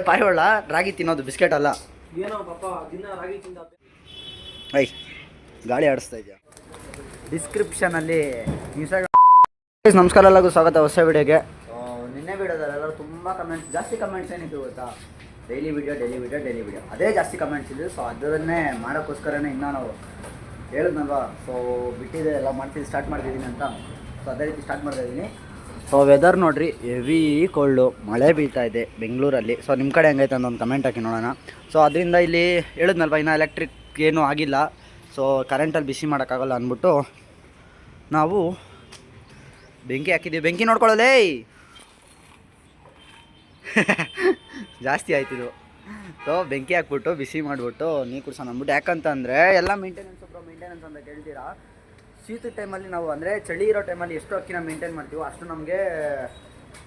ಪಾರಿವಾಳ ರಾಗಿ ತಿನ್ನೋದು ಬಿಸ್ಕೆಟ್ ಅಲ್ಲ. ಏನೋ ಪಾಪ ದಿನ ರಾಗಿ ತಿಂದ ಐ ಗಾಳಿ ಆಡಿಸ್ತಾ ಇದೆಯಾ. ಡಿಸ್ಕ್ರಿಪ್ಷನಲ್ಲಿ ಇನ್ಸ್ಟಾಗ್ರಾಮ್. ನಮಸ್ಕಾರ, ಎಲ್ಲರಿಗೂ ಸ್ವಾಗತ ಹೊಸ ವಿಡಿಯೋಗೆ. ನಿನ್ನೆ ವಿಡಿಯೋದಲ್ಲಿ ಎಲ್ಲರೂ ತುಂಬ ಕಮೆಂಟ್ಸ್, ಜಾಸ್ತಿ ಕಮೆಂಟ್ಸ್ ಏನಿತ್ತು ಗೊತ್ತಾ, ಡೈಲಿ ವಿಡಿಯೋ ಅದೇ ಜಾಸ್ತಿ ಕಮೆಂಟ್ಸ್ ಇದ್ದು. ಸೊ ಅದನ್ನೇ ಮಾಡೋಕ್ಕೋಸ್ಕರನೇ ಇನ್ನೂ ನಾವು ಹೇಳಿದ್ನಲ್ವ, ಸೊ ಬಿಟ್ಟಿದೆ ಎಲ್ಲ ಮಾಡ್ತಿದ್ದು ಸ್ಟಾರ್ಟ್ ಮಾಡ್ತಿದ್ದೀನಿ ಅಂತ. ಸೊ ಅದೇ ರೀತಿ ಸ್ಟಾರ್ಟ್ ಮಾಡ್ತಾಯಿದ್ದೀನಿ. ಸೊ ವೆದರ್ ನೋಡಿರಿ, ಹೆವಿ ಕೋಲ್ಡು, ಮಳೆ ಬೀಳ್ತಾ ಇದೆ ಬೆಂಗಳೂರಲ್ಲಿ. ಸೊ ನಿಮ್ಮ ಕಡೆ ಹೆಂಗೈತೆ ಅಂತ ಒಂದು ಕಮೆಂಟ್ ಹಾಕಿ ನೋಡೋಣ. ಸೊ ಅದರಿಂದ ಇಲ್ಲಿ ಹೇಳಿದ್ನಲ್ವ, ಇನ್ನೂ ಎಲೆಕ್ಟ್ರಿಕ್ ಏನೂ ಆಗಿಲ್ಲ. ಸೊ ಕರೆಂಟಲ್ಲಿ ಬಿಸಿ ಮಾಡೋಕ್ಕಾಗಲ್ಲ ಅಂದ್ಬಿಟ್ಟು ನಾವು ಬೆಂಕಿ ಹಾಕಿದ್ದೀವಿ. ಬೆಂಕಿ ನೋಡ್ಕೊಳ್ಳೋದೇ ಜಾಸ್ತಿ ಆಯ್ತಿದ್ದು. ಸೊ ಬೆಂಕಿ ಹಾಕ್ಬಿಟ್ಟು ಬಿಸಿ ಮಾಡಿಬಿಟ್ಟು ನೀರು ಕುಡ್ಸೋಣ ಅಂದ್ಬಿಟ್ಟು. ಯಾಕಂತಂದರೆ ಎಲ್ಲ ಮೇಂಟೆನೆನ್ಸ್ ಅಂತ ಕೇಳ್ತೀರಾ. ಶೀತದ ಟೈಮಲ್ಲಿ ನಾವು ಅಂದರೆ ಚಳಿ ಇರೋ ಟೈಮಲ್ಲಿ ಎಷ್ಟು ಅಕ್ಕಿನ ಮೇಂಟೈನ್ ಮಾಡ್ತೀವೋ ಅಷ್ಟು ನಮಗೆ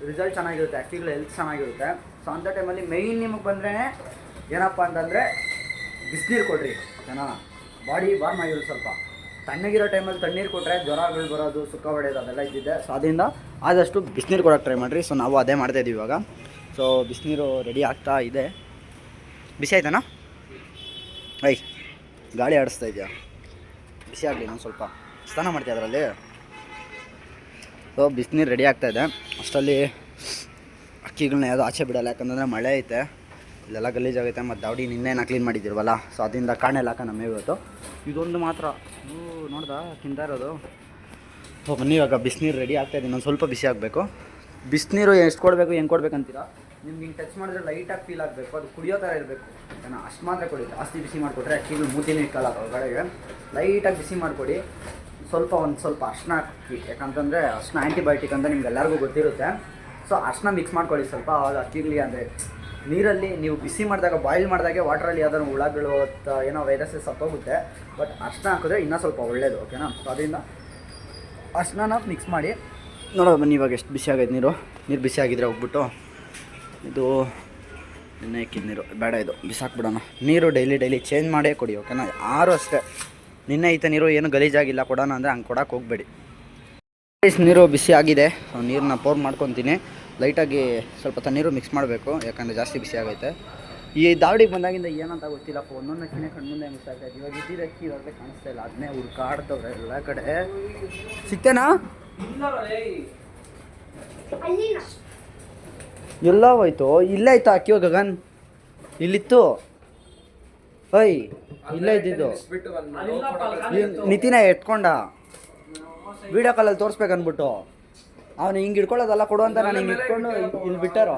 ರಿಸಲ್ಟ್ ಚೆನ್ನಾಗಿರುತ್ತೆ, ಅಕ್ಕಿಗಳ ಹೆಲ್ತ್ ಚೆನ್ನಾಗಿರುತ್ತೆ. ಸೊ ಅಂಥ ಟೈಮಲ್ಲಿ ಮೇಯ್ನ್ ನಿಮಗೆ ಬಂದರೆ ಏನಪ್ಪ ಅಂತಂದರೆ ಬಿಸಿನೀರು ಕೊಡ್ರಿ, ಓಕೆನಾ. ಬಾಡಿ ವಾರ್ಮ್ ಆಗಿರುತ್ತೆ. ಸ್ವಲ್ಪ ತಣ್ಣಗಿರೋ ಟೈಮಲ್ಲಿ ತಣ್ಣೀರು ಕೊಟ್ಟರೆ ಜ್ವರಗಳು ಬರೋದು, ಸುಖ ಹೊಡೆಯೋದು ಅದೆಲ್ಲ ಇದ್ದಿದ್ದೆ. ಸೊ ಅದರಿಂದ ಆದಷ್ಟು ಬಿಸಿನೀರು ಕೊಡೋಕ್ಕೆ ಟ್ರೈ ಮಾಡಿರಿ. ಸೊ ನಾವು ಅದೇ ಮಾಡ್ತಾಯಿದ್ದೀವಿ ಇವಾಗ. ಸೊ ಬಿಸಿನೀರು ರೆಡಿ ಆಗ್ತಾ ಇದೆ. ಬಿಸಿ ಆಯ್ತಾನಾ? ಐ ಗಾಳಿ ಆಡಿಸ್ತಾ ಇದೆಯಾ? ಬಿಸಿ ಆಗಲಿ ನಾನು ಸ್ವಲ್ಪ ಸ್ನಾನ ಮಾಡ್ತೀವಿ ಅದರಲ್ಲಿ. ಸೊ ಬಿಸಿನೀರು ರೆಡಿ ಆಗ್ತಾಯಿದೆ. ಅಷ್ಟರಲ್ಲಿ ಅಕ್ಕಿಗಳನ್ನ ಯಾವುದೋ ಆಚೆ ಬಿಡೋಲ್ಲ, ಯಾಕಂತಂದರೆ ಮಳೆ ಐತೆ, ಇಲ್ಲೆಲ್ಲ ಗಲೀಜಾಗೈತೆ. ಮತ್ತು ದಾವಡಿ ನಿನ್ನೆನ ಕ್ಲೀನ್ ಮಾಡಿದ್ದೀರವಲ್ಲ, ಸೊ ಅದರಿಂದ ಕಾಣೆಲ್ಲ ಹಾಕ ನಮ್ಮ ಇವತ್ತು. ಇದೊಂದು ಮಾತ್ರ ನೋಡ್ದ ತಿಂತಾ ಇರೋದು. ಸೊ ಬನ್ನಿ, ಇವಾಗ ಬಿಸಿನೀರು ರೆಡಿ ಆಗ್ತಾಯಿದೆ. ಇನ್ನೊಂದು ಸ್ವಲ್ಪ ಬಿಸಿ ಆಗಬೇಕು. ಬಿಸಿನೀರು ಎಷ್ಟು ಕೊಡಬೇಕು, ಹೆಂಗೆ ಕೊಡ್ಬೇಕಂತೀರಾ? ನಿಮ್ಗೆ ಹಿಂಗೆ ಟಚ್ ಮಾಡಿದ್ರೆ ಲೈಟಾಗಿ ಫೀಲ್ ಆಗಬೇಕು, ಅದು ಕುಡಿಯೋ ಥರ ಇರಬೇಕು. ಓಕೆನಾ, ಅಷ್ಟು ಮಾತ್ರ ಕೊಡಿ. ಜಾಸ್ತಿ ಬಿಸಿ ಮಾಡಿಕೊಟ್ರೆ ಅಕ್ಕಿಗಳು ಮೂತಿನೇ ಇಕ್ಕಲ್ಲ ಹೊರಗಡೆಗೆ. ಲೈಟಾಗಿ ಬಿಸಿ ಮಾಡಿಕೊಡಿ. ಒಂದು ಸ್ವಲ್ಪ ಅರ್ಶಿನ ಹಾಕಿ, ಯಾಕಂತಂದರೆ ಅರ್ಶಿನ ಆ್ಯಂಟಿಬಯೋಟಿಕ್ ಅಂತ ನಿಮ್ಗೆಲ್ಲರಿಗೂ ಗೊತ್ತಿರುತ್ತೆ. ಸೊ ಅರ್ಶಿನ ಮಿಕ್ಸ್ ಮಾಡ್ಕೊಳ್ಳಿ ಸ್ವಲ್ಪ. ಅವಾಗ ಅಕ್ಕಿಗಳಿಗೆ ಅಂದರೆ ನೀರಲ್ಲಿ ನೀವು ಬಿಸಿ ಮಾಡಿದಾಗ, ಬಾಯ್ಲ್ ಮಾಡಿದಾಗೆ ವಾಟ್ರಲ್ಲಿ ಯಾವ್ದಾದ್ರು ಹುಳಗಳು ಏನೋ ವೈರಸ್ಸಸ್ ಸತ್ತೋಗುತ್ತೆ. ಬಟ್ ಅರ್ಶಿನ ಹಾಕಿದ್ರೆ ಇನ್ನೂ ಸ್ವಲ್ಪ ಒಳ್ಳೆಯದು, ಓಕೆನಾ. ಸೊ ಅದರಿಂದ ಅರ್ಶಿನ ಮಿಕ್ಸ್ ಮಾಡಿ ನೋಡೋ ಬನ್ನಿ. ಇವಾಗ ಎಷ್ಟು ಬಿಸಿ ಆಗೈತೆ ನೀರು ಬಿಸಿ ಆಗಿದ್ರೆ ಹೋಗ್ಬಿಟ್ಟು ಇದು ನೆನ್ನೆ ಇಕ್ಕಿದ ನೀರು ಬೇಡ, ಇದು ಬಿಸಾಕ್ಬಿಡೋಣ. ನೀರು ಡೈಲಿ ಚೇಂಜ್ ಮಾಡೇ ಕೊಡಿ, ಓಕೆನಾ. ಯಾರು ಅಷ್ಟೇ ನಿನ್ನೆ ಐತೆ ನೀರು ಏನು ಗಲೀಜಾಗಿಲ್ಲ ಕೊಡೋಣ ಅಂದರೆ ಹಂಗೆ ಕೊಡೋಕೆ ಹೋಗಬೇಡಿ. ನೀರು ಬಿಸಿ ಆಗಿದೆ. ನೀರನ್ನ ಪೋರ್ ಮಾಡ್ಕೊತೀನಿ. ಲೈಟಾಗಿ ಸ್ವಲ್ಪ ತಣ್ಣೀರು ಮಿಕ್ಸ್ ಮಾಡಬೇಕು, ಯಾಕಂದರೆ ಜಾಸ್ತಿ ಬಿಸಿ ಆಗೈತೆ. ಈ ದಾವಡಿಗೆ ಬಂದಾಗಿಂದ ಏನಂತ ಗೊತ್ತಿಲ್ಲಪ್ಪ, ಒಂದೊಂದು ಅಕ್ಕಿನೇ ಕಣ್ಮುಂದೆ ಮಿಸ್ ಆಗ್ತಾಯಿದೆ. ಇವಾಗ ಇದ್ದಿದ್ದು ಅಕ್ಕಿ ಇವಾಗಲೇ ಕಾಣಿಸ್ತಾ ಇಲ್ಲ, ಅದನ್ನೇ ಹುಡ್ಕಾಡ್ತವ್ರೆ ಎಲ್ಲ ಕಡೆ. ಸಿಕ್ತೇನಾ? ಎಲ್ಲ ಹೋಯ್ತು. ಇಲ್ಲೇ ಆಯ್ತಾ ಅಕ್ಕಿ? ಗಗನ್ ಇಲ್ಲಿತ್ತು. ಓಯ್ ಇಲ್ಲೇ ಇದ್ದಿದ್ದು. ನಿತಿನ ಎತ್ಕೊಂಡ ವೀಡಿಯೋ ಕಾಲಲ್ಲಿ ತೋರಿಸ್ಬೇಕನ್ಬಿಟ್ಟು ಅವನು ಹಿಂಗೆ ಇಟ್ಕೊಳ್ಳೋದಲ್ಲ ಕೊಡು ಅಂತ ನಾನು ಹಿಂಗೆ ಇಟ್ಕೊಂಡು ಇಲ್ಲಿ ಬಿಟ್ಟಾರೋ.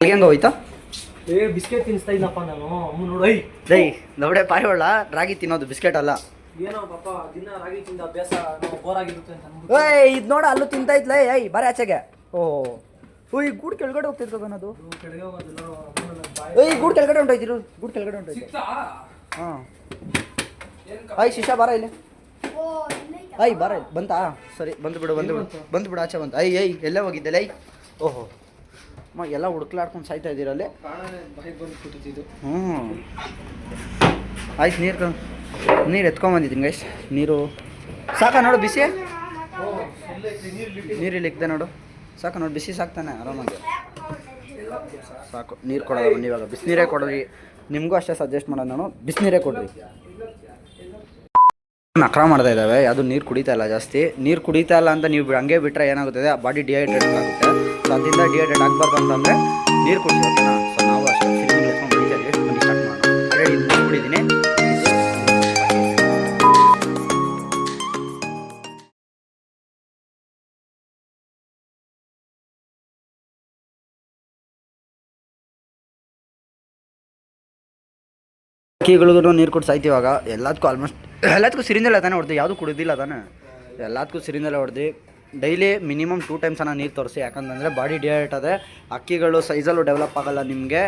ಹೆಂಗೆ ಹೋಯ್ತಾ? ಬಿಸ್ಕೆಟ್ ತಿನ್ನಿಸ್ತಾ ಇದ್ದಪ್ಪ ನಾನು. ನೋಡಿ ದೈ ದೌಡೆ ಪಾರಿವಾಳ ರಾಗಿ ತಿನ್ನೋದು ಬಿಸ್ಕೆಟ್ ಅಲ್ಲ. ಏನೋ ಪಾಪ ದಿನ ರಾಗಿ ತಿಂದ ಅಭ್ಯಾಸ ಬೋರ್ ಆಗಿರುತ್ತೆ ಅಂತ. ಏಯ್ ಇದು ನೋಡ, ಅಲ್ಲೂ ತಿಂತಾ ಇದ್ಲೇ. ಏಯ್ ಬಾರಿ ಆಚೆಗೆ. ಈ ಗೂಡು ಕೆಳಗಡೆ ಹೋಗ್ತಿತ್ತು ಅನ್ನೋದು. ಈ ಗೂಡು ಕೆಳಗಡೆ ಹೊಂಟೋಯ್ತಿರು, ಗೂಡು ಕೆಳಗಡೆ ಹೊಂಟೋಯ್ತು. ಹಾಂ ಆಯ್ ಶಿಶಾ ಬಾರ ಇಲ್ಲಿ. ಆಯ್ ಬಾರ ಬಂತಾ? ಸರಿ ಬಂದು ಬಿಡು ಆಚೆ ಬಂತು. ಐ ಎಲ್ಲೇ ಹೋಗಿದ್ದೆಲ್ಲ? ಓಹೋ ಎಲ್ಲ ಹುಡುಕ್ಲಾಡ್ಕೊಂಡು ಸಾಯ್ತಾ ಇದ್ದೀರಲ್ಲಿ. ಆಯ್ತು, ನೀರು ಎತ್ಕೊಂಬಂದಿದ್ದೀನಿ ಗೈಸ್. ನೀರು ಸಾಕಾ ನೋಡು ಬಿಸಿ? ನೀರಿಲ್ಲಿ ಇಕ್ದೆ ನೋಡು, ಸಾಕು ನೋಡಿ. ಬಿಸಿ ಸಾಕ್ತಾನೆ ಆರಾಮಾಗಿ, ಸಾಕು. ನೀರು ಕೊಡೋದು ಬನ್ನಿ ಇವಾಗ. ಬಿಸಿನೀರೇ ಕೊಡ್ರಿ. ನಿಮಗೂ ಅಷ್ಟೇ ಸಜೆಸ್ಟ್ ಮಾಡೋದು ನಾನು, ಬಿಸಿನೀರೇ ಕೊಡ್ರಿ. ನಖರ ಮಾಡ್ತಾ ಇದ್ದಾವೆ, ಅದು ನೀರು ಕುಡಿತಾ ಇಲ್ಲ ಜಾಸ್ತಿ. ನೀರು ಕುಡಿತಾ ಇಲ್ಲ ಅಂತ ನೀವು ಹಂಗೆ ಬಿಟ್ಟರೆ ಏನಾಗುತ್ತದೆ, ಆ ಬಾಡಿ ಡಿಹೈಡ್ರೇಟ್ ಆಗುತ್ತೆ. ಸೊ ಅದರಿಂದ ಡಿಹೈಡ್ರೇಟ್ ಆಗಬಾರ್ದು ಅಂತಂದರೆ ನೀರು ಕುಡಿಸ್ಬೇಕಲ್ಲ. ಸೊ ನಾವು ಅಷ್ಟೇ ಸಿಲಿಂಡರ್ ಎತ್ಕೊಂಡು ಕುಡಿತಾ ಇದ್ದೀವಿ. ಬನ್ನಿ ಸ್ಟಾರ್ಟ್ ಮಾಡೋಣ. ಆಲ್ರೆಡಿ ನೀರು ಕುಡಿದ್ದೀನಿ. ಅಕ್ಕಿಗಳಿಗೂ ನೀರು ಕೊಟ್ಟು ಸಾಯ್ತೀವಿ. ಇವಾಗ ಎಲ್ಲದಕ್ಕೂ ಸಿರಿಂದಲ್ಲ ತಾನೇ ಹೊಡೆದು, ಯಾವುದು ಕುಡಿದಿಲ್ಲ ತಾನೇ, ಎಲ್ಲದಕ್ಕೂ ಸಿರಿಂದಲ್ಲೇ ಹೊಡೆದು. ಡೈಲಿ ಮಿನಿಮಮ್ 2 ಟೈಮ್ಸ್ ನೀರು ತೋರಿಸಿ, ಯಾಕಂತಂದರೆ ಬಾಡಿ ಡಿಹೈಡ್ರೇಟ್ ಆದರೆ ಅಕ್ಕಿಗಳು ಸೈಜಲ್ಲೂ ಡೆವಲಪ್ ಆಗೋಲ್ಲ ನಿಮಗೆ,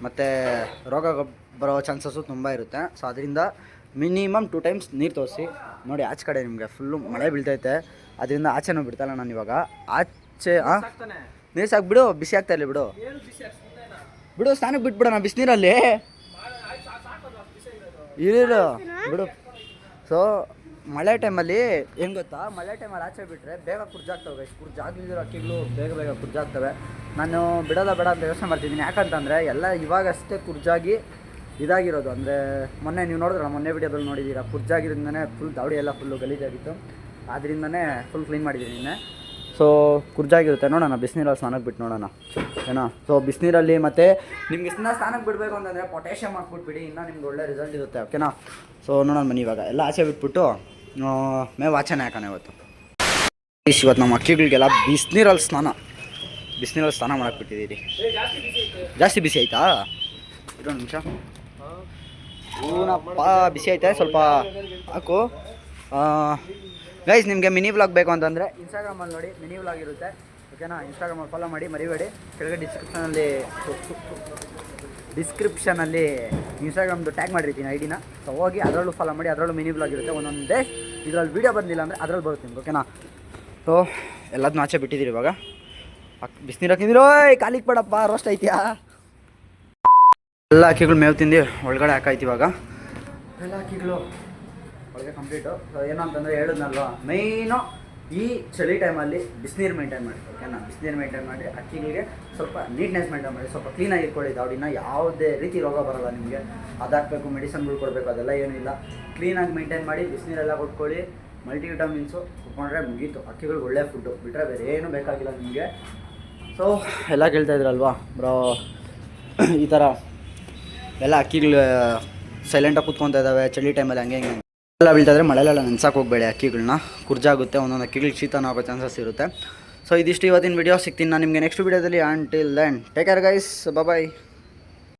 ಮತ್ತು ರೋಗ ಬರೋ ಚಾನ್ಸಸ್ಸು ತುಂಬ ಇರುತ್ತೆ. ಸೊ ಅದರಿಂದ ಮಿನಿಮಮ್ 2 ಟೈಮ್ಸ್ ನೀರು ತೋರಿಸಿ. ನೋಡಿ ಆಚೆ ಕಡೆ ನಿಮಗೆ ಫುಲ್ಲು ಮಳೆ ಬೀಳ್ತೈತೆ, ಅದರಿಂದ ಆಚೆನೂ ಬಿಡ್ತಾಯಿಲ್ಲ ನಾನು ಇವಾಗ. ಆಚೆ ನೀರು ಸಾಕು ಬಿಸಿ ಆಗ್ತಾ ಇಲ್ಲ ಬಿಡು ಸ್ನಾನಕ್ಕೆ ಬಿಟ್ಬಿಡೋಣ ಬಿಸಿನೀರಲ್ಲಿ. ಇರು ಬಿಡು. ಸೊ ಮಳೆ ಟೈಮಲ್ಲಿ ಹೆಂಗೆ ಗೊತ್ತಾ, ಮಳೆ ಟೈಮಲ್ಲಿ ಆಚೆ ಬಿಟ್ಟರೆ ಬೇಗ ಕುರ್ಜಾಗ್ತವೆ ಗೈಸ್. ಕುರ್ಜಾಗಿರೋ ಅಕ್ಕಿಗಳು ಬೇಗ ಬೇಗ ಕುರ್ಜಾಗ್ತವೆ. ನಾನು ಬಿಡೋದ ಬೇಡ ಅಂತ ಯೋಚನೆ ಮಾಡ್ತಿದ್ದೀನಿ. ಯಾಕಂತಂದರೆ ಎಲ್ಲ ಇವಾಗಷ್ಟೇ ಕುರ್ಜಾಗಿ ಇದಾಗಿರೋದು. ಅಂದರೆ ಮೊನ್ನೆ ನೀವು ನೋಡಿದ್ರಲ್ಲ, ಮೊನ್ನೆ ವಿಡಿಯೋದಲ್ಲಿ ನೋಡಿದ್ದೀರಾ, ಕುರ್ಜಾಗಿರಿಂದನೇ ಫುಲ್ ದಾವಡಿ ಎಲ್ಲ ಫುಲ್ಲು ಗಲೀಜಾಗಿತ್ತು. ಆದ್ದರಿಂದನೇ ಫುಲ್ ಕ್ಲೀನ್ ಮಾಡಿದ್ದೀನಿ ನಿನ್ನೆ. ಸೊ ಕುರ್ಜಾಗಿರುತ್ತೆ. ನೋಡೋಣ ಬಿಸಿನೀರಲ್ಲಿ ಸ್ನಾನಕ್ಕೆ ಬಿಟ್ಟು ನೋಡೋಣ ಏನೋ. ಸೊ ಬಿಸಿನೀರಲ್ಲಿ ಮತ್ತು ನಿಮ್ಗೆ ಸ್ನಾನಕ್ಕೆ ಬಿಡಬೇಕು ಅಂತಂದರೆ ಪೊಟ್ಯಾಷಿಯಮ್ ಹಾಕ್ಬಿಟ್ಬಿಡಿ, ಇನ್ನೂ ನಿಮ್ಗೆ ಒಳ್ಳೆ ರಿಸಲ್ಟ್ ಇರುತ್ತೆ. ಓಕೆನಾ. ಸೊ ನೋಡೋಣ ಬನ್ನಿ, ಇವಾಗ ಎಲ್ಲ ಆಚೆ ಬಿಟ್ಬಿಟ್ಟು ಮೇವು ಆಚೆನೇ ಹಾಕೋಣ ಇವತ್ತು. ಇವತ್ತು ನಮ್ಮ ಅಕ್ಕಿಗಳಿಗೆಲ್ಲ ಬಿಸಿನೀರಲ್ಲಿ ಸ್ನಾನ ಮಾಡಾಕ್ಬಿಟ್ಟಿದ್ದೀರಿ. ಜಾಸ್ತಿ ಬಿಸಿ ಆಯಿತಾ? ಇದೊಂದು ನಿಮಿಷ. ಹೂನಪ್ಪ ಬಿಸಿ ಐತೆ, ಸ್ವಲ್ಪ ಹಾಕು. ಗೈಸ್, ನಿಮಗೆ ಮಿನಿ ವ್ಲಾಗ್ ಬೇಕು ಅಂತಂದರೆ ಇನ್ಸ್ಟಾಗ್ರಾಮಲ್ಲಿ ನೋಡಿ, ಮಿನಿ ವ್ಲಾಗ್ ಇರುತ್ತೆ. ಓಕೆನಾ. ಇನ್ಸ್ಟಾಗ್ರಾಮಲ್ಲಿ ಫಾಲೋ ಮಾಡಿ, ಮರಿಬೇಡಿ. ಕೆಳಗಡೆ ಡಿಸ್ಕ್ರಿಪ್ಷನಲ್ಲಿ ಇನ್ಸ್ಟಾಗ್ರಾಮ್ದು ಟ್ಯಾಗ್ ಮಾಡಿರ್ತೀನಿ ಐಡಿನ. ಸೊ ಹೋಗಿ ಅದರಲ್ಲೂ ಫಾಲೋ ಮಾಡಿ, ಅದರಲ್ಲೂ ಮಿನಿ ವ್ಲಾಗ್ ಇರುತ್ತೆ. ಒಂದೊಂದೇ ಇದರಲ್ಲಿ ವೀಡಿಯೋ ಬಂದಿಲ್ಲ ಅಂದರೆ ಅದರಲ್ಲಿ ಬರುತ್ತೆ ನಿಮ್ಗೆ. ಓಕೆನಾ. ಸೊ ಎಲ್ಲದನ್ನೂ ಆಚೆ ಬಿಟ್ಟಿದ್ದೀರಿ. ಇವಾಗ ಬಿಸಿನೀರು ಹಾಕಿದಿರೋ ಕಾಲಿಗೆ ಬೇಡಪ್ಪ, ರೋಸ್ಟ್ ಐತಿಯಾ? ಎಲ್ಲ ಅಕ್ಕಿಗಳು ಮೇವು ತಿಂದು ಒಳಗಡೆ ಹಾಕಾಯ್ತು. ಇವಾಗ ಎಲ್ಲ ಅಕ್ಕಿಗಳು ಒಳಗೆ ಕಂಪ್ಲೀಟು. ಸೊ ಏನು ಅಂತಂದರೆ ಹೇಳಿದ್ನಲ್ವ, ಮೈನು ಈ ಚಳಿ ಟೈಮಲ್ಲಿ ಬಿಸಿನೀರು ಮೇಂಟೈನ್ ಮಾಡಿ. ಓಕೆನಾ. ಬಿಸಿನೀರು ಮೇಂಟೈನ್ ಮಾಡಿ, ಅಕ್ಕಿಗಳಿಗೆ ಸ್ವಲ್ಪ ನೀಟ್ನೆಸ್ ಮೇಂಟೈನ್ ಮಾಡಿ, ಸ್ವಲ್ಪ ಕ್ಲೀನಾಗಿ ಇಟ್ಕೊಳ್ಳಿ. ದಾವಡಿನ ಯಾವುದೇ ರೀತಿ ರೋಗ ಬರೋಲ್ಲ ನಿಮಗೆ. ಅದಾಕಬೇಕು, ಮೆಡಿಸನ್ಗಳು ಕೊಡಬೇಕು, ಅದೆಲ್ಲ ಏನೂ ಇಲ್ಲ. ಕ್ಲೀನಾಗಿ ಮೇಂಟೈನ್ ಮಾಡಿ, ಬಿಸಿನೀರೆಲ್ಲ ಕೊಟ್ಕೊಳ್ಳಿ. ಮಲ್ಟಿವಿಟಮಿನ್ಸು ಕುತ್ಕೊಂಡ್ರೆ ಮುಗೀತು. ಅಕ್ಕಿಗಳಿಗೆ ಒಳ್ಳೆ ಫುಡ್ಡು ಬಿಟ್ಟರೆ ಬೇರೆ ಏನೂ ಬೇಕಾಗಿಲ್ಲ ನಿಮಗೆ. ಸೊ ಎಲ್ಲ ಕೇಳ್ತಾಯಿದ್ರಲ್ವಾ ಬ್ರೋ, ಈ ಥರ ಎಲ್ಲ ಅಕ್ಕಿಗಳು ಸೈಲೆಂಟಾಗಿ ಕೂತ್ಕೊತಾ ಇದ್ದಾವೆ ಚಳಿ ಟೈಮಲ್ಲಿ, ಹಂಗೆ ಹಿಂಗೆ ಎಲ್ಲ ಬೀಳ್ತಾಯಿದ್ರೆ ಮಳೆಲೆಲ್ಲ ನೆನ್ಸಕ್ಕೆ ಹೋಗಬೇಡಿ. ಅಕ್ಕಿಗಳನ್ನ ಕುರ್ಜಾಗುತ್ತೆ, ಒಂದೊಂದು ಅಕ್ಕಿಗಳಿಗೆ ಶೀತನ ಆಗೋ ಚಾನ್ಸಸ್ ಇರುತ್ತೆ. ಸೊ ಇದಿಷ್ಟು ಇವತ್ತಿನ ವಿಡಿಯೋ. ಸಿಗ್ತೀನಿ ನಾನು ನಿಮಗೆ ನೆಕ್ಸ್ಟ್ ವಿಡಿಯೋದಲ್ಲಿ. Until then take care guys, ಬಾಯ್.